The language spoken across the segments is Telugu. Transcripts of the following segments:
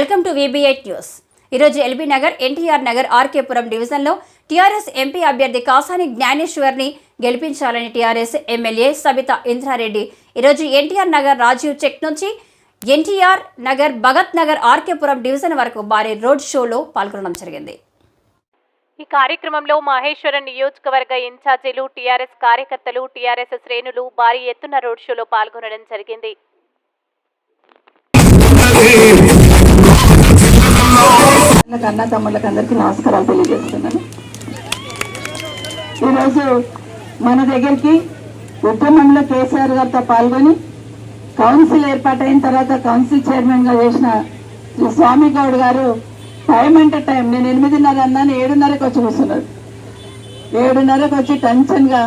Welcome to VB8 news. ఈరోజు ఎల్బీ నగర్, ఎన్టీఆర్ నగర్, ఆర్కేపురం డివిజన్లో టీఆర్ఎస్ ఎంపీ అభ్యర్థి కాసాని జ్ఞానేశ్వర్ని గెలిపించాలని టీఆర్ఎస్ ఎమ్మెల్యే సబితా ఇంద్రారెడ్డి ఈరోజు ఎన్టీఆర్ నగర్ రాజీవ్ చెక్ నుంచి ఎన్టీఆర్ నగర్, భగత్ నగర్, ఆర్కేపురం డివిజన్ వరకు భారీ రోడ్ షోలో పాల్గొనడం జరిగింది. ఈ కార్యక్రమంలో మహేశ్వరం నియోజకవర్గ ఇన్ఛార్జీలు, టీఆర్ఎస్ కార్యకర్తలు, టీఆర్ఎస్ శ్రేణులు భారీ ఎత్తున రోడ్ షోలో పాల్గొనడం జరిగింది. అన్న తమ్ముళ్ళకి అందరికీ నమస్కారాలు తెలియజేస్తున్నాను. ఈరోజు మన దగ్గరికి ఉద్యమంలో కేసీఆర్ గారితో పాల్గొని కౌన్సిల్ ఏర్పాటైన తర్వాత కౌన్సిల్ చైర్మన్ గా చేసిన శ్రీ స్వామి గౌడ్ గారు టైం అంటే టైం, నేను 8:30 అన్నాను, 7:30కి వచ్చి కూర్చున్నారు. 7:30కి వచ్చి టెన్షన్ గా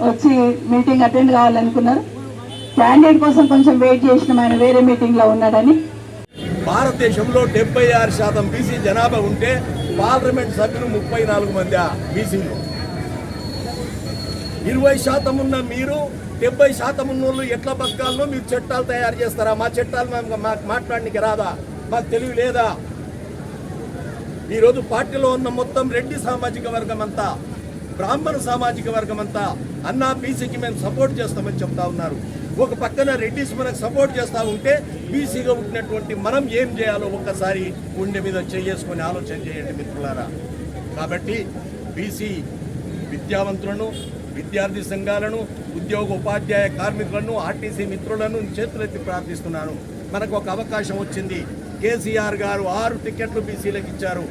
వచ్చి మీటింగ్ అటెండ్ కావాలనుకున్నారు. క్యాండిడేట్ కోసం కొంచెం వెయిట్ చేసిన ఆయన వేరే మీటింగ్ లో ఉన్నాడని. భారతదేశంలో 76% బీసీ జనాభా ఉంటే పార్లమెంట్ సభ్యులు 34 మంది బీసీలు. 20% ఉన్న మీరు 70% ఉన్న వాళ్ళు ఎట్లా బతకాలనో మీరు చట్టాలు తయారు చేస్తారా? మా చట్టాలు మాకు మాట్లాడడానికి రాదా? మాకు తెలివి లేదా? ఈరోజు పార్టీలో ఉన్న మొత్తం రెడ్డి సామాజిక వర్గం అంతా, బ్రాహ్మణ సామాజిక వర్గం అంతా అన్నా బీసీకి మేము సపోర్ట్ చేస్తామని చెప్తా ఉన్నారు. ఒక పక్కన రెడ్డిస్ మనకు సపోర్ట్ చేస్తూ ఉంటే బీసీగా ఉంటున్నటువంటి మనం ఏం చేయాలో ఒక్కసారి గుండె మీద చేసుకొని ఆలోచన చేయండి మిత్రులారా. కాబట్టి బీసీ విద్యావంతులను, విద్యార్థి సంఘాలను, ఉద్యోగ ఉపాధ్యాయ కార్మికులను, ఆర్టీసీ మిత్రులను చేతులెత్తి ప్రార్థిస్తున్నాను. మనకు ఒక అవకాశం వచ్చింది. కేసీఆర్ గారు 6 టికెట్లు బీసీలకు ఇచ్చారు.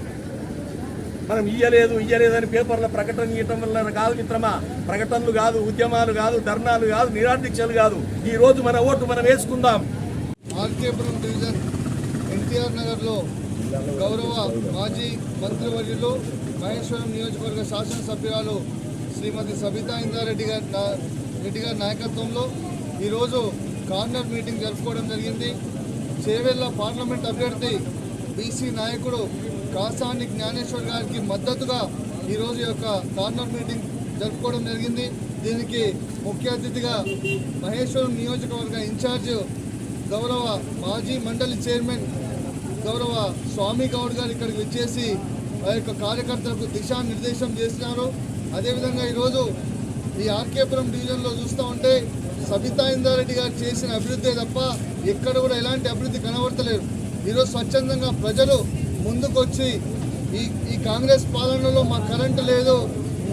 మనం ఇయ్యలేదని పేపర్ల ప్రకటన ఇవ్వటం వల్ల కాదు మిత్రమా. ప్రకటనలు కాదు, ఉద్యమాలు కాదు, ధర్నాలు కాదు, నిరాదీక్షలు కాదు. ఈ రోజు మన ఓటు మనం వేసుకుందాం. ఆర్కేపురం డివిజన్ ఎన్టీఆర్ నగర్లో గౌరవ మాజీ మంత్రివర్యులు, మహేశ్వరం నియోజకవర్గ శాసనసభ్యురాలు శ్రీమతి సబితా ఇంద్రారెడ్డి గారి నాయకత్వంలో ఈరోజు కార్నర్ మీటింగ్ జరుపుకోవడం జరిగింది. చేవెళ్ల పార్లమెంట్ అభ్యర్థి బీసీ నాయకుడు కాసాని జ్ఞానేశ్వర్ గారికి మద్దతుగా ఈరోజు యొక్క కార్నర్ మీటింగ్ జరుపుకోవడం జరిగింది. దీనికి ముఖ్య అతిథిగా మహేశ్వరం నియోజకవర్గ ఇన్ఛార్జ్ గౌరవ మాజీ మండలి చైర్మన్ గౌరవ స్వామి గౌడ్ గారు ఇక్కడికి వచ్చేసి ఆ యొక్క కార్యకర్తలకు దిశానిర్దేశం చేసినారు. అదేవిధంగా ఈరోజు ఈ ఆర్కేపురం డివిజన్లో చూస్తూ ఉంటే సబితా ఇంద్రారెడ్డి గారు చేసిన అభివృద్ధి తప్ప ఎక్కడ కూడా ఎలాంటి అభివృద్ధి కనబడతలేదు. ఈరోజు స్వచ్ఛందంగా ప్రజలు ముందుకొచ్చి ఈ కాంగ్రెస్ పాలనలో మాకు కరెంటు లేదు,